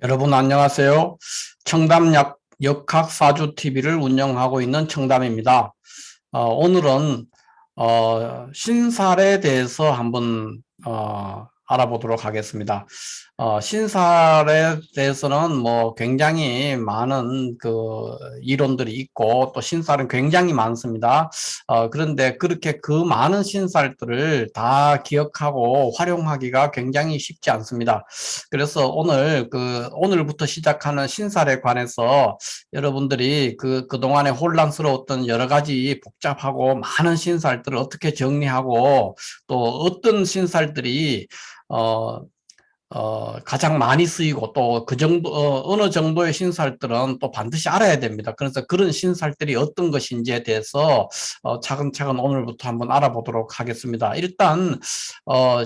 여러분 안녕하세요. 청담 역학사주TV를 운영하고 있는 청담입니다. 오늘은 신살에 대해서 한번 알아보도록 하겠습니다. 신살에 대해서는 뭐 굉장히 많은 그 이론들이 있고 또 신살은 굉장히 많습니다. 그런데 그렇게 그 많은 신살들을 다 기억하고 활용하기가 굉장히 쉽지 않습니다. 그래서 오늘부터 시작하는 신살에 관해서 여러분들이 그동안에 혼란스러웠던 여러 가지 복잡하고 많은 신살들을 어떻게 정리하고 또 어떤 신살들이 가장 많이 쓰이고 또 그 정도, 어느 정도의 신살들은 또 반드시 알아야 됩니다. 그래서 그런 신살들이 어떤 것인지에 대해서 차근차근 오늘부터 한번 알아보도록 하겠습니다. 일단,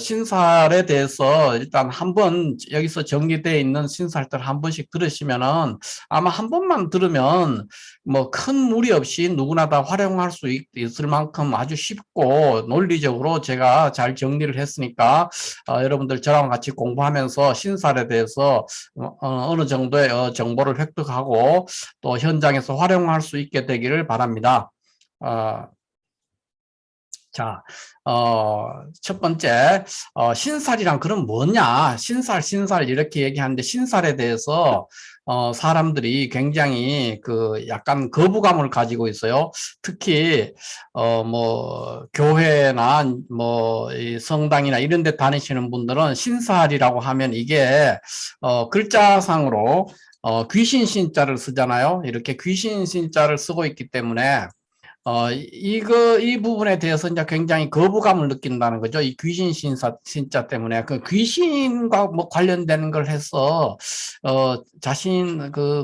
신살에 대해서 일단 한번 여기서 정리되어 있는 신살들 한 번씩 들으시면은 아마 한 번만 들으면 뭐 큰 무리 없이 누구나 다 활용할 수 있을 만큼 아주 쉽고 논리적으로 제가 잘 정리를 했으니까 여러분들 저랑 같이 공부하면서 신살에 대해서 어느 정도의 정보를 획득하고 또 현장에서 활용할 수 있게 되기를 바랍니다. 자, 첫 번째, 신살이란 그럼 뭐냐? 신살 이렇게 얘기하는데 신살에 대해서 사람들이 굉장히 그 약간 거부감을 가지고 있어요. 특히 뭐 교회나 뭐 이 성당이나 이런 데 다니시는 분들은 신살이라고 하면 이게 글자상으로 귀신 신자를 쓰잖아요. 이렇게 귀신 신자를 쓰고 있기 때문에 이 부분에 대해서 이제 굉장히 거부감을 느낀다는 거죠. 이 귀신 신자 때문에. 그 귀신과 뭐 관련되는 걸 해서,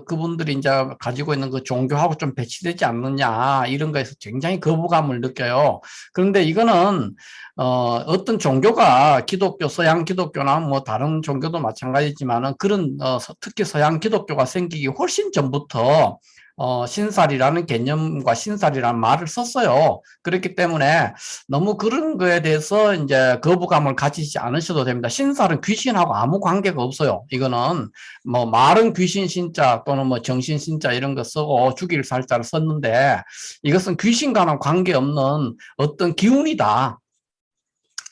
그분들이 이제 가지고 있는 그 종교하고 좀 배치되지 않느냐, 이런 거에서 굉장히 거부감을 느껴요. 그런데 이거는, 어떤 종교가 기독교, 서양 기독교나 뭐 다른 종교도 마찬가지지만은 그런, 특히 서양 기독교가 생기기 훨씬 전부터 신살이라는 개념과 신살이라는 말을 썼어요. 그렇기 때문에 너무 그런 거에 대해서 이제 거부감을 가지지 않으셔도 됩니다. 신살은 귀신하고 아무 관계가 없어요. 이거는 뭐 말은 귀신 신자 또는 뭐 정신 신자 이런 거 쓰고 죽일 살자를 썼는데 이것은 귀신과는 관계없는 어떤 기운이다.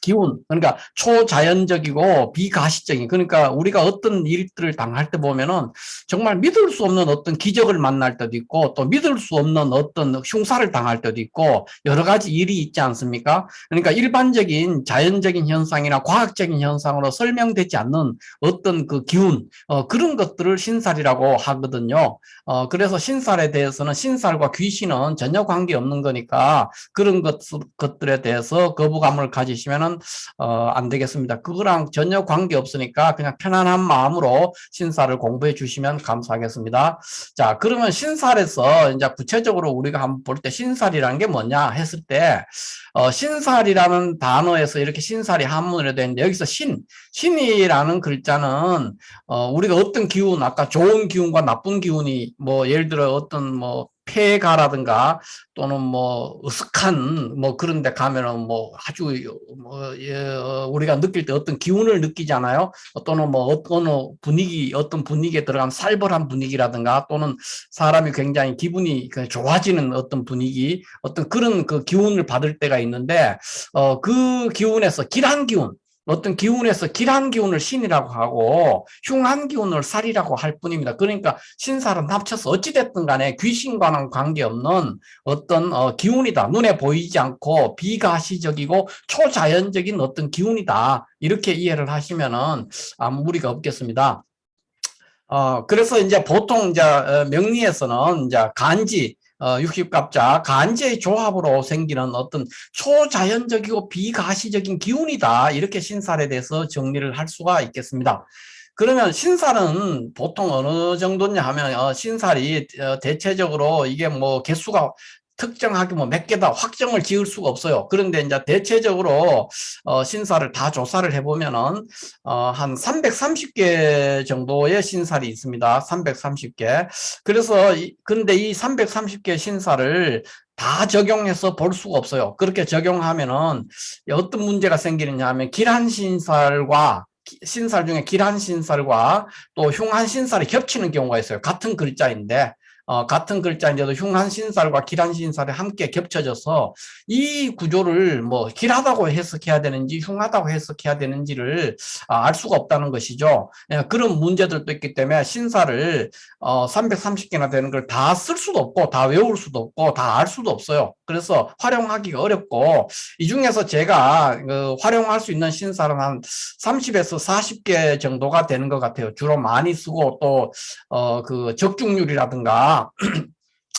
기운, 그러니까 초자연적이고 비가시적인, 그러니까 우리가 어떤 일들을 당할 때 보면은 정말 믿을 수 없는 어떤 기적을 만날 때도 있고 또 믿을 수 없는 어떤 흉사를 당할 때도 있고 여러 가지 일이 있지 않습니까? 그러니까 일반적인 자연적인 현상이나 과학적인 현상으로 설명되지 않는 어떤 그 기운, 그런 것들을 신살이라고 하거든요. 그래서 신살에 대해서는 신살과 귀신은 전혀 관계없는 거니까 그런 것들에 대해서 거부감을 가지시면은 안 되겠습니다. 그거랑 전혀 관계 없으니까 그냥 편안한 마음으로 신살을 공부해 주시면 감사하겠습니다. 자, 그러면 신살에서 이제 구체적으로 우리가 한번 볼 때 신살이라는 게 뭐냐 했을 때 신살이라는 단어에서 이렇게 신살이 한문으로 되는데 여기서 신이라는 글자는 우리가 어떤 기운, 아까 좋은 기운과 나쁜 기운이 뭐 예를 들어 어떤 뭐 폐가라든가 또는 뭐 으슥한 뭐 그런 데 가면은 뭐 아주 뭐 우리가 느낄 때 어떤 기운을 느끼잖아요. 또는 뭐 어떤 분위기에 들어가면 살벌한 분위기라든가 또는 사람이 굉장히 기분이 좋아지는 어떤 분위기, 어떤 그런 그 기운을 받을 때가 있는데 그 기운에서 길한 기운, 어떤 기운에서 길한 기운을 신이라고 하고 흉한 기운을 살이라고 할 뿐입니다. 그러니까 신살은 합쳐서 어찌됐든 간에 귀신과는 관계없는 어떤 기운이다. 눈에 보이지 않고 비가시적이고 초자연적인 어떤 기운이다. 이렇게 이해를 하시면은 아무 무리가 없겠습니다. 그래서 이제 보통 이제 명리에서는 이제 간지, 60갑자, 간지의 조합으로 생기는 어떤 초자연적이고 비가시적인 기운이다. 이렇게 신살에 대해서 정리를 할 수가 있겠습니다. 그러면 신살은 보통 어느 정도냐 하면 신살이 대체적으로 이게 뭐 개수가 특정하게 뭐 몇 개다 확정을 지을 수가 없어요. 그런데 이제 대체적으로 신살을 다 조사를 해보면은 한 330개 정도의 신살이 있습니다. 330개. 그래서 근데 이 330개 신살을 다 적용해서 볼 수가 없어요. 그렇게 적용하면은 어떤 문제가 생기느냐 하면 길한 신살과 신살 중에 기란 신살과 또 흉한 신살이 겹치는 경우가 있어요. 같은 글자인데 같은 글자인데도 흉한 신살과 길한 신살이 함께 겹쳐져서 이 구조를 뭐 길하다고 해석해야 되는지 흉하다고 해석해야 되는지를 알 수가 없다는 것이죠. 그런 문제들도 있기 때문에 신살을 330개나 되는 걸 다 쓸 수도 없고 다 외울 수도 없고 다 알 수도 없어요. 그래서 활용하기가 어렵고 이 중에서 제가 활용할 수 있는 신살은 한 30에서 40개 정도가 되는 것 같아요. 주로 많이 쓰고 또 그 적중률이라든가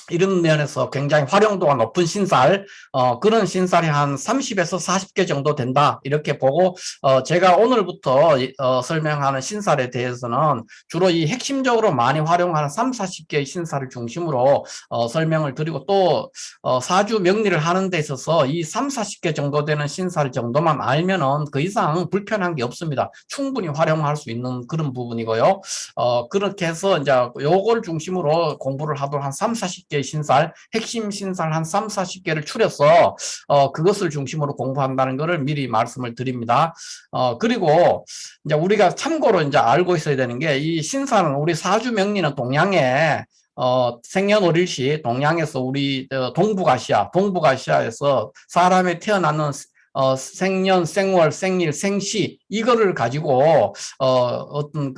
이런 면에서 굉장히 활용도가 높은 신살, 그런 신살이 한 30에서 40개 정도 된다. 이렇게 보고, 제가 오늘부터 설명하는 신살에 대해서는 주로 이 핵심적으로 많이 활용하는 3, 40개의 신살을 중심으로 설명을 드리고 또, 사주 명리를 하는 데 있어서 이 3, 40개 정도 되는 신살 정도만 알면은 그 이상 불편한 게 없습니다. 충분히 활용할 수 있는 그런 부분이고요. 그렇게 해서 이제 요걸 중심으로 공부를 하도록 한 3, 40개 신살, 핵심 신살 한 3, 40개를 추려서 그것을 중심으로 공부한다는 것을 미리 말씀을 드립니다. 그리고 이제 우리가 참고로 이제 알고 있어야 되는 게 이 신살은 우리 사주 명리는 동양에 생년월일시 동양에서 우리 동북아시아에서 사람이 태어나는 생년, 생월, 생일, 생시 이거를 가지고 어떤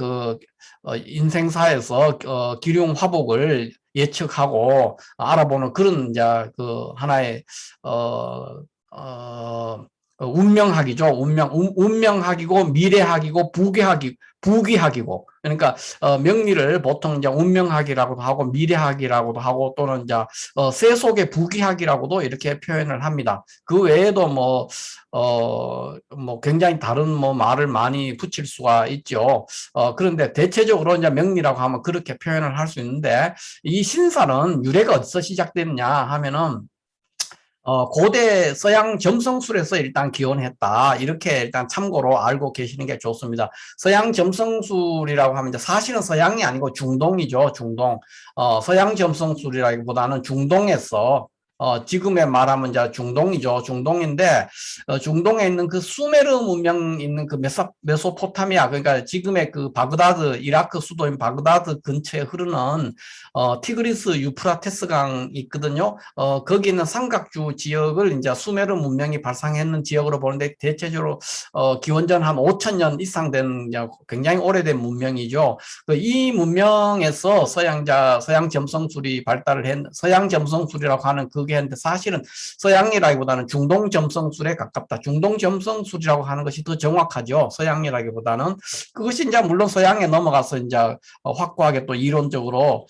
인생사에서 기륭 화복을 예측하고 알아보는 그런 이제 그 하나의 운명학이죠. 운명학이고 미래학이고 부귀학이고 그러니까 명리를 보통 이제 운명학이라고도 하고 미래학이라고도 하고 또는 이제 세속의 부귀학이라고도 이렇게 표현을 합니다. 그 외에도 뭐 굉장히 다른 뭐 말을 많이 붙일 수가 있죠. 그런데 대체적으로 이제 명리라고 하면 그렇게 표현을 할 수 있는데 이 신사는 유래가 어디서 시작됐냐 하면은 고대 서양 점성술에서 일단 기원했다. 이렇게 일단 참고로 알고 계시는 게 좋습니다. 서양 점성술이라고 하면 이제 사실은 서양이 아니고 중동이죠. 중동. 서양 점성술이라기보다는 중동에서 지금의 말하면 이제 중동이죠. 중동인데, 중동에 있는 그 수메르 문명 있는 그 메소포타미아, 그러니까 지금의 그 바그다드, 이라크 수도인 바그다드 근처에 흐르는, 티그리스 유프라테스강 있거든요. 거기 있는 삼각주 지역을 이제 수메르 문명이 발상했는 지역으로 보는데, 대체적으로, 기원전 한 5,000년 이상 된 굉장히 오래된 문명이죠. 이 문명에서 서양 점성술이 서양 점성술이라고 하는 그게 했는데 사실은 서양이라기보다는 중동 점성술에 가깝다. 중동 점성술이라고 하는 것이 더 정확하죠. 서양이라기보다는 그것이 이제 물론 서양에 넘어가서 이제 확고하게 또 이론적으로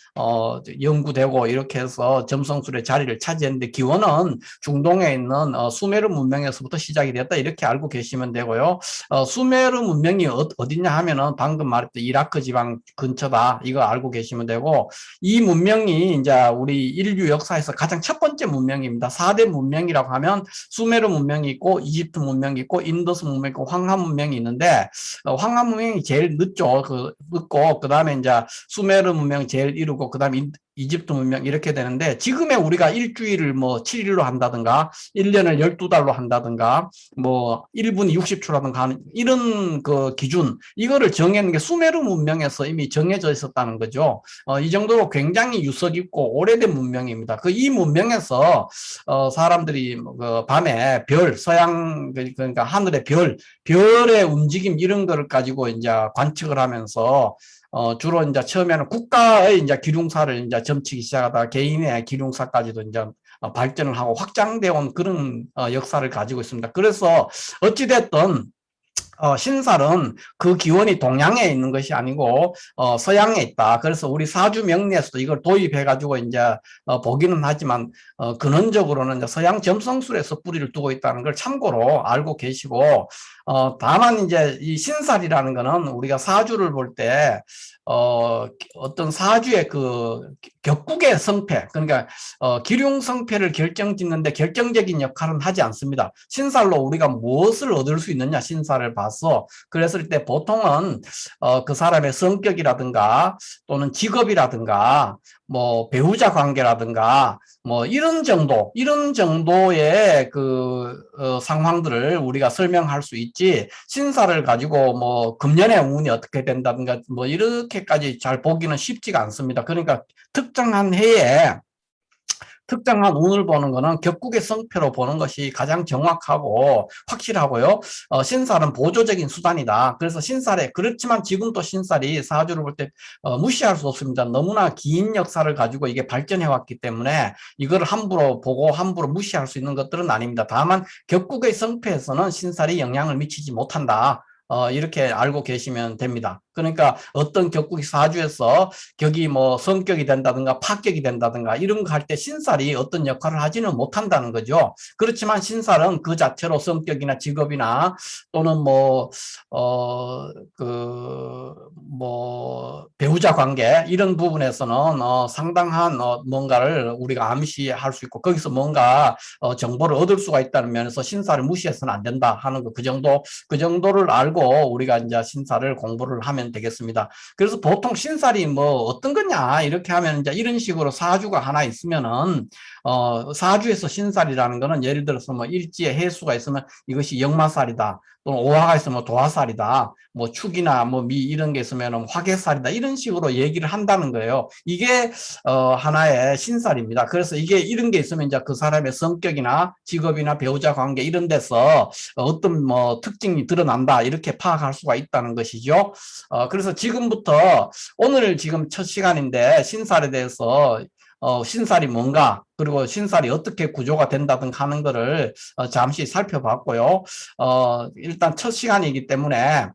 연구되고 이렇게 해서 점성술의 자리를 차지했는데 기원은 중동에 있는 수메르 문명에서부터 시작이 됐다. 이렇게 알고 계시면 되고요. 수메르 문명이 어디냐 하면은 방금 말했던 이라크 지방 근처다. 이거 알고 계시면 되고 이 문명이 이제 우리 인류 역사에서 가장 첫 번째 문명입니다. 4대 문명이라고 하면 수메르 문명이 있고 이집트 문명이 있고 인더스 문명이 있고 황하 문명이 있는데 황하 문명이 제일 늦죠. 늦고 그다음에 이제 수메르 문명이 제일 이르고 그다음에 이집트 문명 이렇게 되는데 지금의 우리가 일주일을 뭐 7일로 한다든가 1년을 12달로 한다든가 뭐 1분이 60초라든가 하는 이런 그 기준 이거를 정해놓은 게 수메르 문명에서 이미 정해져 있었다는 거죠. 이 정도로 굉장히 유서 깊고 오래된 문명입니다. 이 문명에서 사람들이 그 밤에 서양 그러니까 하늘의 별의 움직임 이런 거를 가지고 이제 관측을 하면서 주로 이제 처음에는 국가의 이제 기륭사를 이제 점치기 시작하다가 개인의 기륭사까지도 이제 발전을 하고 확장되어 온 그런 역사를 가지고 있습니다. 그래서 어찌됐든 신살은 그 기원이 동양에 있는 것이 아니고 서양에 있다. 그래서 우리 사주 명리에서도 이걸 도입해가지고 이제 보기는 하지만 근원적으로는 이제 서양 점성술에서 뿌리를 두고 있다는 걸 참고로 알고 계시고 다만 이제 이 신살이라는 거는 우리가 사주를 볼 때 어떤 사주의 그 격국의 성패, 그러니까 기륭 성패를 결정짓는데 결정적인 역할은 하지 않습니다. 신살로 우리가 무엇을 얻을 수 있느냐, 신살을 봐서 봤어. 그랬을 때 보통은 그 사람의 성격이라든가 또는 직업이라든가 뭐 배우자 관계라든가 뭐 이런 정도의 그 상황들을 우리가 설명할 수 있지, 신사를 가지고 뭐 금년의 운이 어떻게 된다든가 뭐 이렇게까지 잘 보기는 쉽지가 않습니다. 그러니까 특정한 해에 특정한 운을 보는 거는 격국의 성패로 보는 것이 가장 정확하고 확실하고요. 신살은 보조적인 수단이다. 그래서 신살에, 그렇지만 지금 또 신살이 사주를 볼 때 무시할 수 없습니다. 너무나 긴 역사를 가지고 이게 발전해 왔기 때문에 이걸 함부로 보고 함부로 무시할 수 있는 것들은 아닙니다. 다만 격국의 성패에서는 신살이 영향을 미치지 못한다. 이렇게 알고 계시면 됩니다. 그러니까 어떤 격국이 사주에서 격이 뭐 성격이 된다든가 파격이 된다든가 이런 거 할 때 신살이 어떤 역할을 하지는 못한다는 거죠. 그렇지만 신살은 그 자체로 성격이나 직업이나 또는 배우자 관계 이런 부분에서는 상당한 뭔가를 우리가 암시할 수 있고 거기서 뭔가 정보를 얻을 수가 있다는 면에서 신살을 무시해서는 안 된다 하는 거, 그 정도를 알고 우리가 이제 신살을 공부를 하면 되겠습니다. 그래서 보통 신살이 뭐 어떤 거냐 이렇게 하면 이제 이런 식으로 사주가 하나 있으면은 사주에서 신살이라는 거는 예를 들어서 뭐 일지에 해수가 있으면 이것이 역마살이다. 또는 오화가 있으면 도화살이다. 뭐 축이나 뭐 미 이런 게 있으면 화개살이다. 이런 식으로 얘기를 한다는 거예요. 이게 하나의 신살입니다. 그래서 이게 이런 게 있으면 이제 그 사람의 성격이나 직업이나 배우자 관계 이런 데서 어떤 뭐 특징이 드러난다. 이렇게 파악할 수가 있다는 것이죠. 그래서 지금부터 오늘 지금 첫 시간인데 신살에 대해서 신살이 뭔가 그리고 신살이 어떻게 구조가 된다든가 하는 거를 잠시 살펴봤고요. 일단 첫 시간이기 때문에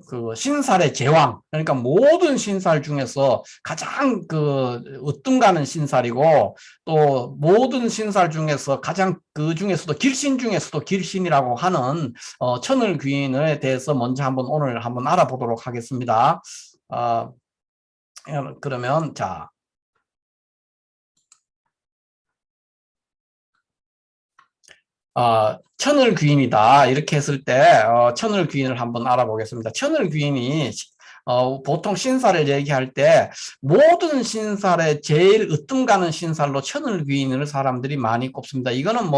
그 신살의 제왕, 그러니까 모든 신살 중에서 가장 그 으뜸가는 신살이고 또 모든 신살 중에서 가장 그 중에서도 길신 중에서도 길신이라고 하는 천을귀인에 대해서 먼저 오늘 한번 알아보도록 하겠습니다. 그러면 자. 천을귀인이다 이렇게 했을 때 천을귀인을 한번 알아보겠습니다. 천을귀인이 보통 신살을 얘기할 때 모든 신살에 제일 으뜸가는 신살로 천을귀인을 사람들이 많이 꼽습니다. 이거는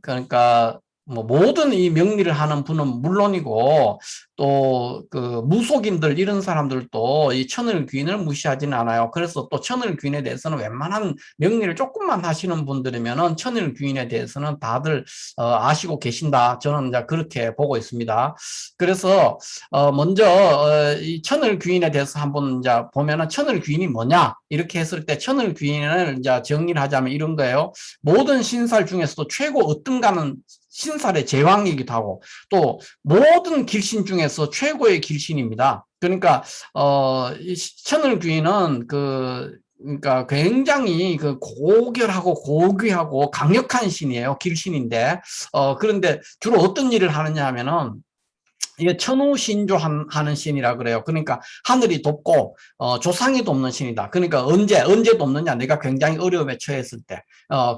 그러니까 뭐 모든 이 명리를 하는 분은 물론이고 또 그 무속인들 이런 사람들도 이 천을귀인을 무시하지는 않아요. 그래서 또 천을귀인에 대해서는 웬만한 명리를 조금만 하시는 분들이면은 천을귀인에 대해서는 다들 아시고 계신다. 저는 이제 그렇게 보고 있습니다. 그래서 먼저 이 천을귀인에 대해서 한번 이제 보면은 천을귀인이 뭐냐 이렇게 했을 때 천을귀인을 이제 정리를 하자면 이런 거예요. 모든 신살 중에서도 최고 으뜸가는 신살의 제왕이기도 하고 또 모든 길신 중에서 최고의 길신입니다. 그러니까 이 천을귀인은 그러니까 굉장히 그 고결하고 고귀하고 강력한 신이에요. 길신인데 그런데 주로 어떤 일을 하느냐 하면은 이게 천우신조 하는 신이라 그래요. 그러니까 하늘이 돕고 조상이 돕는 신이다. 그러니까 언제 돕느냐? 내가 굉장히 어려움에 처했을 때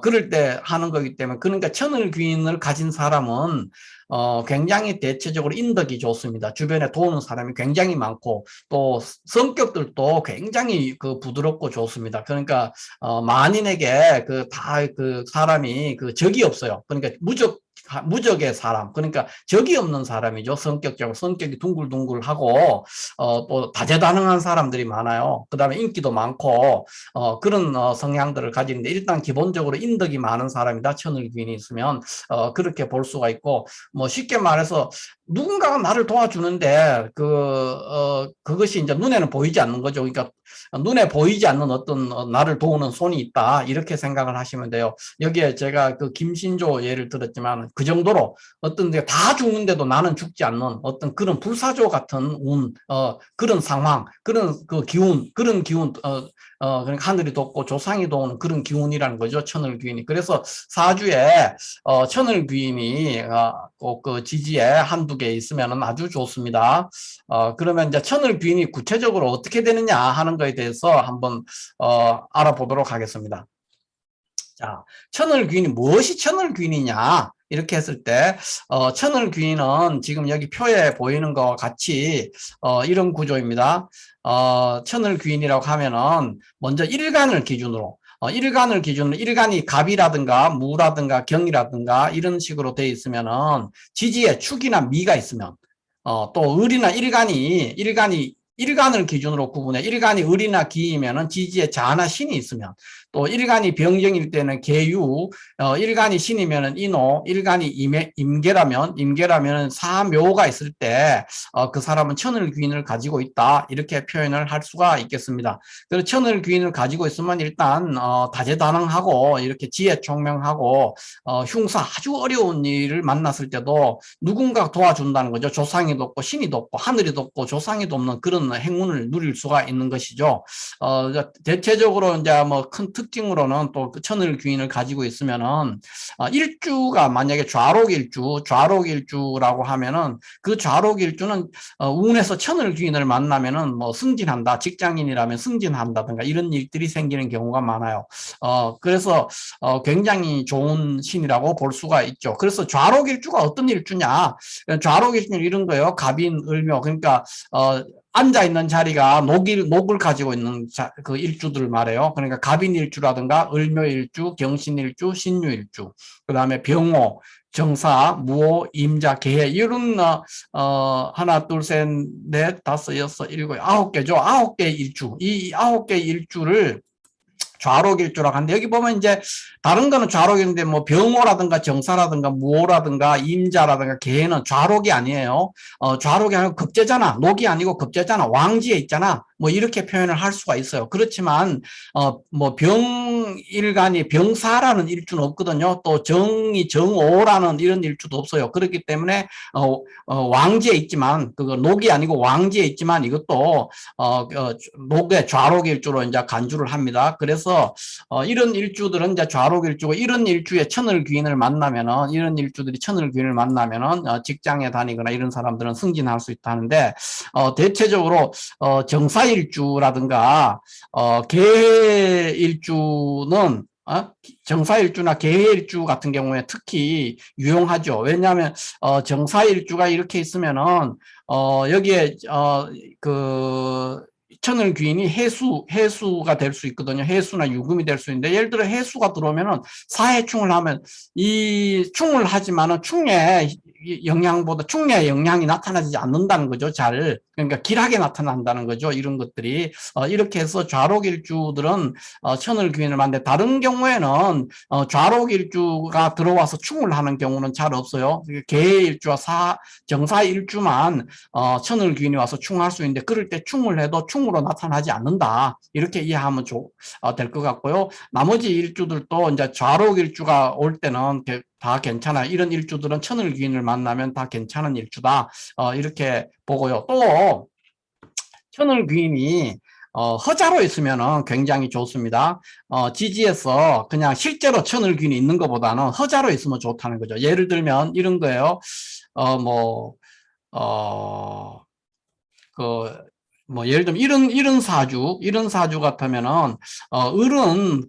그럴 때 하는 거기 때문에 그러니까 천을귀인을 가진 사람은 굉장히 대체적으로 인덕이 좋습니다. 주변에 도우는 사람이 굉장히 많고 또 성격들도 굉장히 그 부드럽고 좋습니다. 그러니까 만인에게 그 사람이 그 적이 없어요. 그러니까 무적의 사람, 그러니까 적이 없는 사람이죠. 성격적으로 성격이 둥글둥글하고 또 다재다능한 사람들이 많아요. 그 다음에 인기도 많고 그런 성향들을 가지는데 일단 기본적으로 인덕이 많은 사람이다. 천을귀인이 있으면 그렇게 볼 수가 있고 뭐 쉽게 말해서 누군가가 나를 도와주는데 그것이 이제 눈에는 보이지 않는 거죠. 그러니까 눈에 보이지 않는 어떤 나를 도우는 손이 있다. 이렇게 생각을 하시면 돼요. 여기에 제가 그 김신조 예를 들었지만 그 정도로 어떤 데 다 죽는데도 나는 죽지 않는 어떤 그런 불사조 같은 그런 상황, 그런 그런 기운, 그러니까 하늘이 돕고 조상이 도우는 그런 기운이라는 거죠. 천을귀인이. 그래서 사주에 천을귀인이 꼭 그 지지에 한두 개 있으면 아주 좋습니다. 그러면 이제 천을귀인이 구체적으로 어떻게 되느냐 하는 거에 대해서 한번 알아보도록 하겠습니다. 자, 천을귀인이 무엇이 천을귀인이냐? 이렇게 했을 때 천을 귀인은 지금 여기 표에 보이는 것과 같이 이런 구조입니다. 천을 귀인이라고 하면은 먼저 일간을 기준으로 일간을 기준으로 일간이 갑이라든가 무라든가 경이라든가 이런 식으로 돼 있으면은 지지에 축이나 미가 있으면 또 을이나 일간을 기준으로 구분해. 일간이 을이나 기이면은 지지에 자나 신이 있으면, 또 일간이 병정일 때는 계유, 일간이 신이면은 인호, 일간이 임계라면 사묘가 있을 때, 그 사람은 천을 귀인을 가지고 있다. 이렇게 표현을 할 수가 있겠습니다. 그래서 천을 귀인을 가지고 있으면 일단, 다재다능하고, 이렇게 지혜총명하고, 흉사 아주 어려운 일을 만났을 때도 누군가 도와준다는 거죠. 조상이 돕고 신이 돕고 하늘이 돕고 조상이 돕는 그런 행운을 누릴 수가 있는 것이죠. 대체적으로 이제 뭐 큰 특징으로는 또 그 천을 귀인을 가지고 있으면은 일주가 만약에 좌록일주라고 하면은 그 좌록일주는 운에서 천을 귀인을 만나면은 뭐 승진한다, 직장인이라면 승진한다든가 이런 일들이 생기는 경우가 많아요. 그래서 굉장히 좋은 신이라고 볼 수가 있죠. 그래서 좌록일주가 어떤 일주냐? 좌록일주 이런 거예요. 갑인, 을묘. 그러니까 앉아 있는 자리가 녹을 가지고 있는 그 일주들 말이에요. 그러니까 갑인일주라든가 을묘일주, 경신일주, 신유일주. 그다음에 병호, 정사, 무호, 임자, 계해 이런 하나, 둘, 셋, 넷, 다섯, 여섯, 일곱, 9개죠. 9개 일주. 이 9개 일주를 좌록일주라고 하는데 여기 보면 이제 다른 거는 좌록인데 뭐 병호라든가 정사라든가 무호라든가 임자라든가 계는 좌록이 아니에요. 좌록이 아니고 급제잖아. 녹이 아니고 급제잖아. 왕지에 있잖아. 뭐 이렇게 표현을 할 수가 있어요. 그렇지만 뭐 병일간이 병사라는 일주는 없거든요. 또 정이 정오라는 이런 일주도 없어요. 그렇기 때문에 왕지에 있지만 그거 녹이 아니고 왕지에 있지만 이것도 녹의 좌록일주로 이제 간주를 합니다. 그래서 이런 일주들은 이제 좌록일주고 이런 일주에 천을 귀인을 만나면은 이런 일주들이 천을 귀인을 만나면은 직장에 다니거나 이런 사람들은 승진할 수 있다는데 대체적으로 정사일주라든가 계일주는 정사일주나 계일주 같은 경우에 특히 유용하죠. 왜냐하면 정사일주가 이렇게 있으면은 여기에 그 천을 귀인이 해수가 될 수 있거든요. 해수나 유금이 될 수 있는데 예를 들어 해수가 들어오면은 사해충을 하면 이 충을 하지만은 충의 영향이 나타나지 않는다는 거죠. 그러니까 길하게 나타난다는 거죠. 이런 것들이 이렇게 해서 좌록일주들은 천을 귀인을 만데 다른 경우에는 좌록일주가 들어와서 충을 하는 경우는 잘 없어요. 계일주와 정사일주만 천을 귀인이 와서 충할 수 있는데 그럴 때 충을 해도 충으로 나타나지 않는다. 이렇게 이해하면 될 것 같고요. 나머지 일주들도 이제 좌록일주가 올 때는 다 괜찮아. 이런 일주들은 천을 귀인을 만나면 다 괜찮은 일주다. 이렇게 보고요. 또 천을 귀인이 허자로 있으면 굉장히 좋습니다. 지지에서 그냥 실제로 천을 귀인이 있는 것보다는 허자로 있으면 좋다는 거죠. 예를 들면 이런 거예요. 뭐, 그, 뭐, 예를 들면, 이런 사주 같으면은, 을은,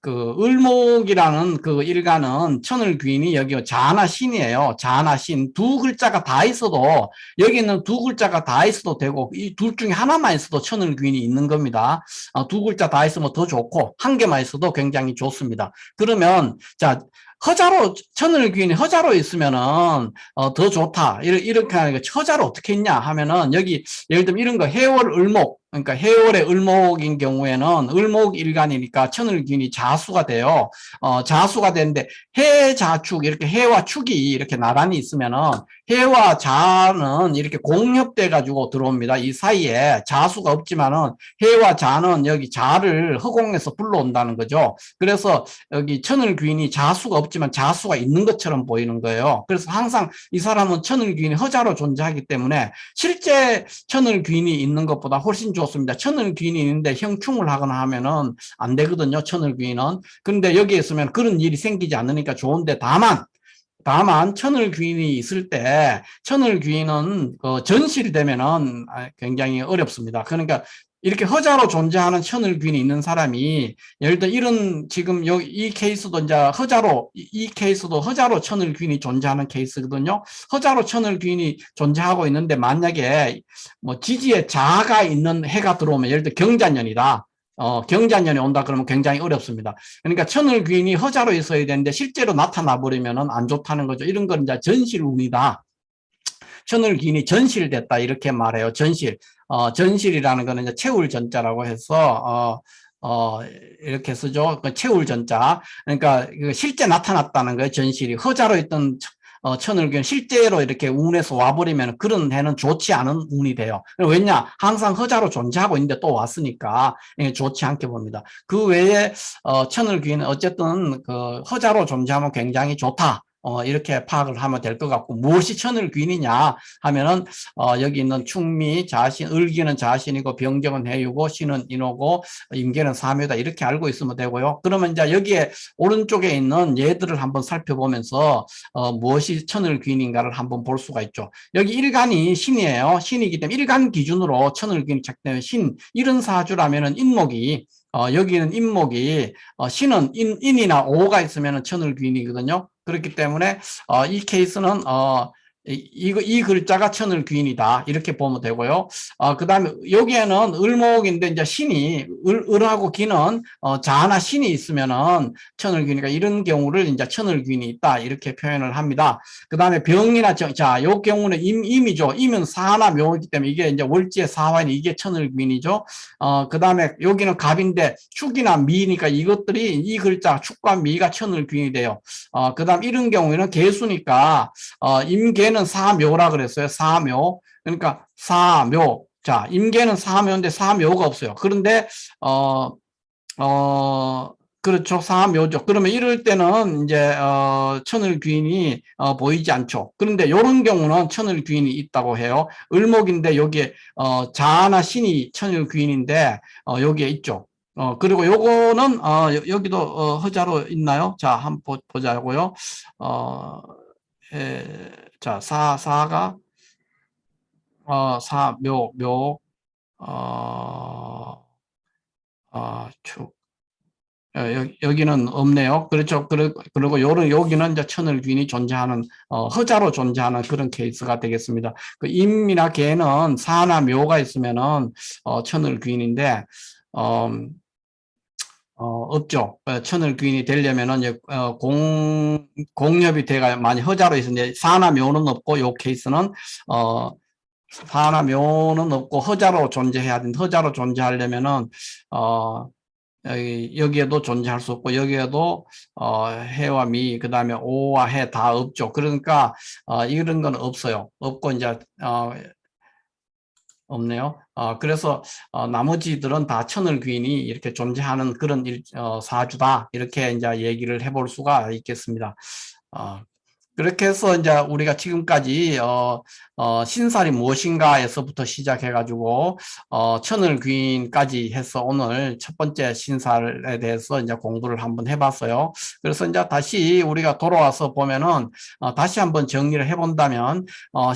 을목이라는 그 일간은 천을 귀인이 여기 자나 신이에요. 자나 신. 두 글자가 다 있어도, 여기는 두 글자가 다 있어도 되고, 이 둘 중에 하나만 있어도 천을 귀인이 있는 겁니다. 두 글자 다 있으면 더 좋고, 한 개만 있어도 굉장히 좋습니다. 그러면, 자, 천을 귀인이 허자로 있으면은, 더 좋다. 이렇게 하는 거, 허자로 어떻게 했냐 하면은, 여기, 예를 들면 이런 거, 해월, 을목. 그러니까 해월의 을목인 경우에는 을목일간이니까 천을균이 자수가 돼요. 자수가 되는데 해자축 이렇게 해와 축이 이렇게 나란히 있으면은 해와 자는 이렇게 공협돼 가지고 들어옵니다. 이 사이에 자수가 없지만은 해와 자는 여기 자를 허공에서 불러온다는 거죠. 그래서 여기 천을귀인이 자수가 없지만 자수가 있는 것처럼 보이는 거예요. 그래서 항상 이 사람은 천을귀인이 허자로 존재하기 때문에 실제 천을귀인이 있는 것보다 훨씬 좋습니다. 천을귀인이 있는데 형충을 하거나 하면은 안 되거든요. 천을귀인은. 그런데 여기에 있으면 그런 일이 생기지 않으니까 좋은데 다만 천을귀인이 있을 때 천을귀인은 전실되면은 굉장히 어렵습니다. 그러니까 이렇게 허자로 존재하는 천을귀인이 있는 사람이 예를 들어 이런 지금 여기 이 케이스도 이제 허자로 이 케이스도 허자로 천을귀인이 존재하는 케이스거든요. 허자로 천을귀인이 존재하고 있는데 만약에 뭐 지지에 자가 있는 해가 들어오면 예를 들어 경자년이다. 경자년이 온다 그러면 굉장히 어렵습니다. 그러니까 천을귀인이 허자로 있어야 되는데 실제로 나타나 버리면은 안 좋다는 거죠. 이런 건 이제 전실운이다. 천을귀인이 전실됐다 이렇게 말해요. 전실. 전실이라는 거는 이제 채울 전자라고 해서 이렇게 쓰죠. 그 채울 전자. 그러니까 실제 나타났다는 거예요. 전실이 허자로 있던 천을귀는 실제로 이렇게 운에서 와버리면 그런 해는 좋지 않은 운이 돼요. 왜냐? 항상 허자로 존재하고 있는데 또 왔으니까 좋지 않게 봅니다. 그 외에 천을귀는 어쨌든 그 허자로 존재하면 굉장히 좋다. 이렇게 파악을 하면 될 것 같고, 무엇이 천을귀인이냐 하면은 여기 있는 충미, 자신, 을기는 자신이고 병정은 해유고 신은 인호고 임계는 사묘다 이렇게 알고 있으면 되고요. 그러면 이제 여기에 오른쪽에 있는 예들을 한번 살펴보면서 무엇이 천을귀인인가를 한번 볼 수가 있죠. 여기 일간이 신이에요. 신이기 때문에 일간 기준으로 천을귀인이 착되면 신, 이런 사주라면은 인목이 여기는 인목이 신은 인이나 오가 있으면 천을귀인이거든요. 그렇기 때문에 이 케이스는 이 글자가 천을귀인이다 이렇게 보면 되고요. 그 다음에 여기에는 을목인데 이제 신이 을하고 기는 자나 신이 있으면은 천을귀인이니까 이런 경우를 이제 천을귀인이 있다 이렇게 표현을 합니다. 그 다음에 병이나 자, 요 경우는 임이죠. 임은 사나 묘이기 때문에 이게 이제 월지의 사화니 이게 천을귀인이죠. 그 다음에 여기는 갑인데 축이나 미니까 이것들이 이 글자 축과 미가 천을귀인이 돼요. 그 다음 이런 경우에는 개수니까 임계는 사묘라 그랬어요. 사묘. 그러니까 사묘. 자, 임계는 사묘인데 사묘가 없어요. 그런데 그렇죠. 사묘죠. 그러면 이럴 때는 이제 천을귀인이 보이지 않죠. 그런데 이런 경우는 천을귀인이 있다고 해요. 을목인데 여기에 자나 신이 천을귀인인데 여기에 있죠. 그리고 요거는 여기도 허자로 있나요? 자, 한번 보자고요. 자, 사가 사묘 어, 축 여기는 없네요. 그렇죠. 그리고 여기는 이제 천을귀인이 존재하는, 허자로 존재하는 그런 케이스가 되겠습니다. 그 임이나 개는 사나 묘가 있으면은, 천을귀인인데, 없죠. 천을귀인이 되려면은, 공협이 돼가 많이 허자로 있었는데, 사나 묘는 없고, 요 케이스는, 사나 묘는 없고, 허자로 존재해야 되는데, 허자로 존재하려면은, 여기에도 존재할 수 없고 여기에도 해와 미 그다음에 오와 해 다 없죠. 그러니까 이런 건 없어요. 없고 이제 없네요. 그래서 나머지들은 다 천을귀인이 이렇게 존재하는 그런 사주다 이렇게 이제 얘기를 해볼 수가 있겠습니다. 그렇게 해서 이제 우리가 지금까지 신살이 무엇인가에서부터 시작해가지고 천을귀인까지 해서 오늘 첫 번째 신살에 대해서 이제 공부를 한번 해봤어요. 그래서 이제 다시 우리가 돌아와서 보면은 다시 한번 정리를 해본다면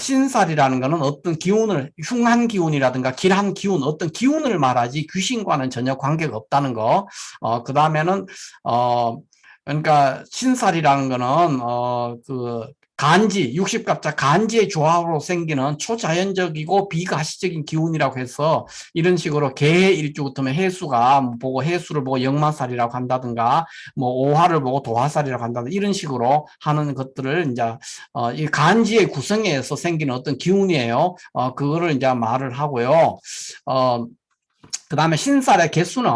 신살이라는 것은 어떤 기운을 흉한 기운이라든가 길한 기운 어떤 기운을 말하지 귀신과는 전혀 관계가 없다는 거. 그 다음에는 그러니까 신살이라는 거는 그 간지 60갑자 간지의 조합으로 생기는 초자연적이고 비가시적인 기운이라고 해서 이런 식으로 개해 일주부터면 해수가 보고 해수를 보고 역마살이라고 한다든가 뭐 오화를 보고 도화살이라고 한다든가 이런 식으로 하는 것들을 이제 이 간지의 구성에 의해서 생기는 어떤 기운이에요. 그거를 이제 말을 하고요. 그 다음에 신살의 개수는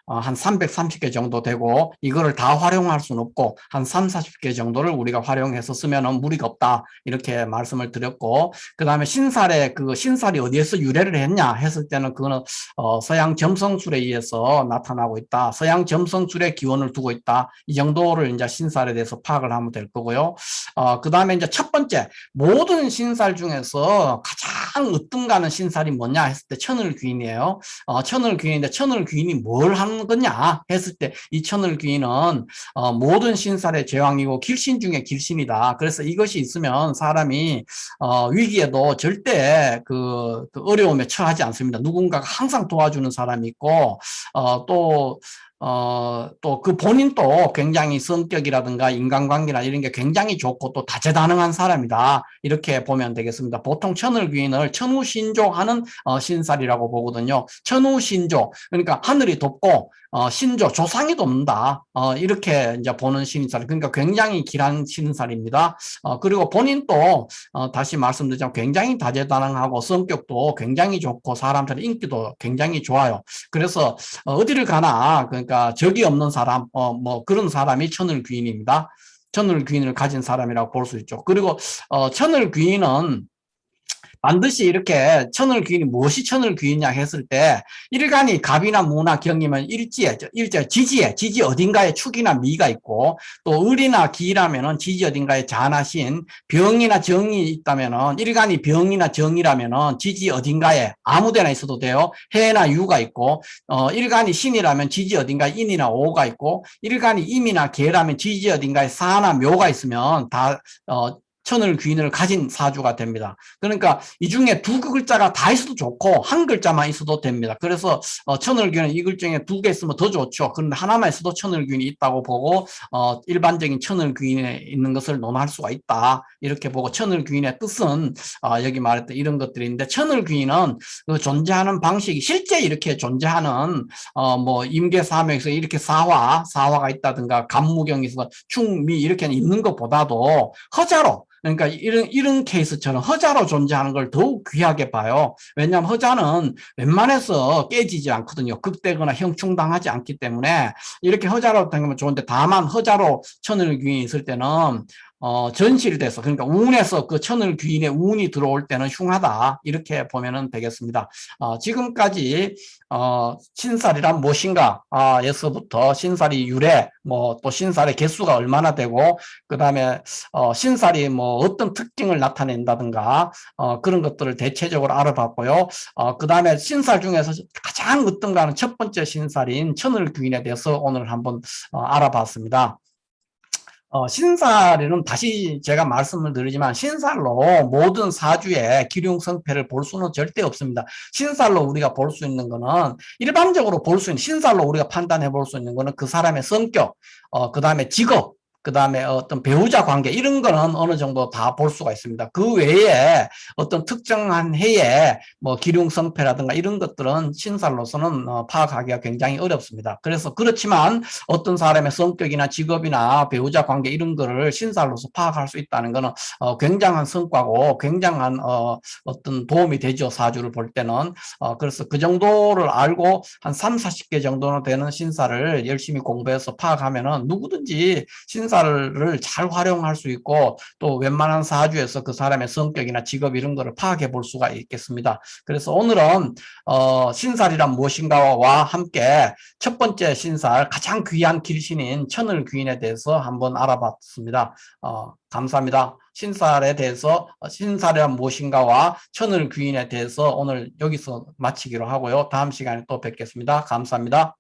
한 330개 정도 되고 이거를 다 활용할 수는 없고 한 3, 40개 정도를 우리가 활용해서 쓰면 무리가 없다 이렇게 말씀을 드렸고 그 다음에 신살이 어디에서 유래를 했냐 했을 때는 그거는 서양 점성술에 의해서 나타나고 있다. 서양 점성술의 기원을 두고 있다. 이 정도를 이제 신살에 대해서 파악을 하면 될 거고요. 그 다음에 이제 첫 번째 모든 신살 중에서 가장 으뜸가는 신살이 뭐냐 했을 때 천을귀인이에요. 천을귀인인데 천을귀인이 뭘 하는 거냐 했을 때 이 천을귀인은 모든 신살의 제왕이고 길신 중에 길신이다. 그래서 이것이 있으면 사람이 위기에도 절대 그 어려움에 처하지 않습니다. 누군가가 항상 도와주는 사람이 있고 또 그 본인도 굉장히 성격이라든가 인간관계나 이런 게 굉장히 좋고 또 다재다능한 사람이다. 이렇게 보면 되겠습니다. 보통 천을귀인을 천우신조하는 신살이라고 보거든요. 천우신조, 그러니까 하늘이 돕고 신조, 조상이 돕는다. 이렇게 이제 보는 신살. 그러니까 굉장히 길한 신살입니다. 그리고 본인도 다시 말씀드리자면 굉장히 다재다능하고 성격도 굉장히 좋고 사람들의 인기도 굉장히 좋아요. 그래서 어디를 가나 그러니까 적이 없는 사람, 뭐 그런 사람이 천을귀인입니다. 천을귀인을 가진 사람이라고 볼 수 있죠. 그리고 천을귀인은 반드시 이렇게 천을귀인이 무엇이 천을귀인이냐 했을 때 일간이 갑이나 무나 경이면 일지에 지지 어딘가에 축이나 미가 있고 또 을이나 기라면은 지지 어딘가에 자나 신, 병이나 정이 있다면은 일간이 병이나 정이라면은 지지 어딘가에 아무데나 있어도 돼요. 해나 유가 있고 일간이 신이라면 지지 어딘가에 인이나 오가 있고 일간이 임이나 계라면 지지 어딘가에 사나 묘가 있으면 다 천을귀인을 가진 사주가 됩니다. 그러니까 이 중에 두 글자가 다 있어도 좋고 한 글자만 있어도 됩니다. 그래서 천을귀인은 이 글자에 두 개 있으면 더 좋죠. 그런데 하나만 있어도 천을귀인이 있다고 보고 일반적인 천을귀인에 있는 것을 논할 수가 있다. 이렇게 보고 천을귀인의 뜻은 여기 말했던 이런 것들인데 천을귀인은 그 존재하는 방식이 실제 이렇게 존재하는 뭐 임계사명에서 이렇게 사화가 있다든가 간무경에서 충미 이렇게 있는 것보다도 허자로 그러니까 이런 케이스처럼 허자로 존재하는 걸 더욱 귀하게 봐요. 왜냐하면 허자는 웬만해서 깨지지 않거든요. 극대거나 형충당하지 않기 때문에 이렇게 허자로 당기면 좋은데 다만 허자로 천을귀인이 있을 때는 전실돼서 그러니까 운에서 그 천을귀인의 운이 들어올 때는 흉하다 이렇게 보면은 되겠습니다. 지금까지 신살이란 무엇인가 에서부터 신살이 유래 뭐 또 신살의 개수가 얼마나 되고 그 다음에 신살이 뭐 어떤 특징을 나타낸다든가 그런 것들을 대체적으로 알아봤고요. 그 다음에 신살 중에서 가장 으뜸가는 첫 번째 신살인 천을귀인에 대해서 오늘 한번 알아봤습니다. 신살에는 다시 제가 말씀을 드리지만 신살로 모든 사주의 기륭성패를 볼 수는 절대 없습니다. 신살로 우리가 볼 수 있는 거는 일반적으로 볼 수 있는 신살로 우리가 판단해 볼 수 있는 거는 그 사람의 성격, 그 다음에 직업, 그 다음에 어떤 배우자 관계 이런 거는 어느 정도 다 볼 수가 있습니다. 그 외에 어떤 특정한 해에 뭐 기륭성패라든가 이런 것들은 신살로서는 파악하기가 굉장히 어렵습니다. 그래서 그렇지만 어떤 사람의 성격이나 직업이나 배우자 관계 이런 거를 신살로서 파악할 수 있다는 거는 굉장한 성과고 굉장한 어떤 도움이 되죠. 사주를 볼 때는. 그래서 그 정도를 알고 한 3, 40개 정도는 되는 신살을 열심히 공부해서 파악하면은 누구든지 신살을 잘 활용할 수 있고 또 웬만한 사주에서 그 사람의 성격이나 직업 이런 거를 파악해 볼 수가 있겠습니다. 그래서 오늘은 신살이란 무엇인가와 함께 첫 번째 신살 가장 귀한 길신인 천을귀인에 대해서 한번 알아봤습니다. 감사합니다. 신살에 대해서 신살이란 무엇인가와 천을귀인에 대해서 오늘 여기서 마치기로 하고요. 다음 시간에 또 뵙겠습니다. 감사합니다.